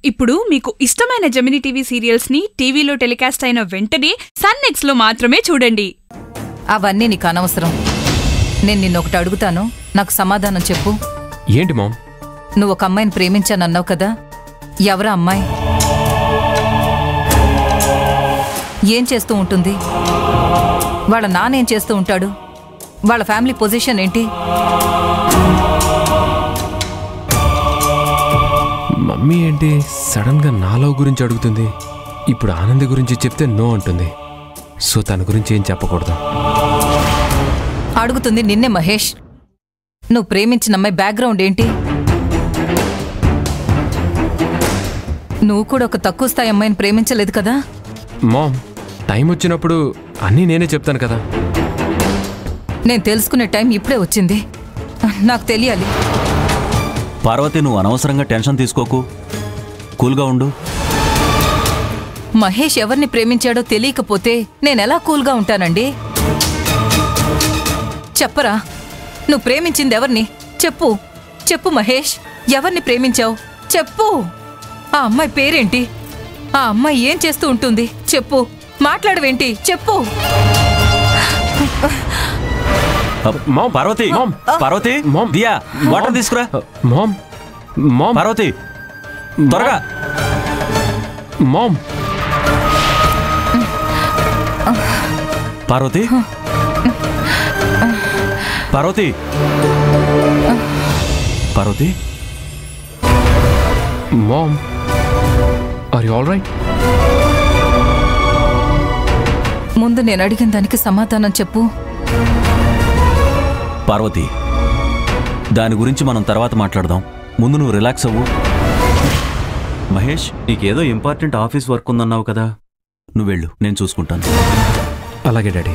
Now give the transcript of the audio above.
ఇప్పుడు మీకు ఇష్టమైన జెమినీ టీవీ సీరియల్స్ ని టీవీలో టెలికాస్ట్ అయిన వెంటనే సన్ నెక్స్ట్ లో మాత్రమే చూడండి. అవన్నీ నీకు అనవసరం. నేను నిన్నొకటి అడుగుతాను, నాకు సమాధానం చెప్పు. ఏంటి మామ్? నువ్వు ఒక అమ్మాయిని ప్రేమించానన్నావు కదా, ఎవరా అమ్మాయి? ఏం చేస్తూ ఉంటుంది? వాళ్ళ నాన్న ఏం చేస్తూ ఉంటాడు? వాళ్ళ ఫ్యామిలీ పొజిషన్ ఏంటి? మమ్మీ ఏంటి సడన్ గా నాలో గురించి అడుగుతుంది? ఇప్పుడు ఆనంద్ గురించి చెప్తే నో అంటుంది. సో తన గురించి ఏం చెప్పకూడదు. అడుగుతుంది నిన్నే మహేష్. నువ్వు ప్రేమించిన అమ్మాయి బ్యాక్గ్రౌండ్ ఏంటి? నువ్వు కూడా ఒక తక్కువ స్థాయి అమ్మాయిని ప్రేమించలేదు కదా? మామ్, టైం వచ్చినప్పుడు అన్నీ నేనే చెప్తాను కదా. నేను తెలుసుకునే టైం ఇప్పుడే వచ్చింది. నాకు తెలియాలి. పార్వతి, నువ్వు అనవసరంగా టెన్షన్ తీసుకోకు, కూల్గా ఉండు. మహేష్ ఎవరిని ప్రేమించాడో తెలియకపోతే నేనెలా కూల్గా ఉంటానండి? చెప్పరా, నువ్వు ప్రేమించింది ఎవరిని? చెప్పు చెప్పు మహేష్, ఎవరిని ప్రేమించావు? చెప్పు. ఆ అమ్మాయి పేరేంటి? ఆ అమ్మాయి ఏం చేస్తూ ఉంటుంది? చెప్పు. మాట్లాడవేంటి? చెప్పు. పార్వతి, పార్వతి, దియా వాటర్ తీసుకురా. మామ్, మామ్, పార్వతి త్వరగా. Mom, Parvati, Parvati, Parvati. Mom, are you all right? ముందు నేను అడిగిన దానికి సమాధానం చెప్పు. పార్వతి, దాని గురించి మనం తర్వాత మాట్లాడదాం. ముందు నువ్వు రిలాక్స్ అవ్వు. మహేష్, నీకేదో ఇంపార్టెంట్ ఆఫీస్ వర్క్ ఉందన్నావు కదా, నువ్వు వెళ్ళు, నేను చూసుకుంటాను. అలాగే డాడీ.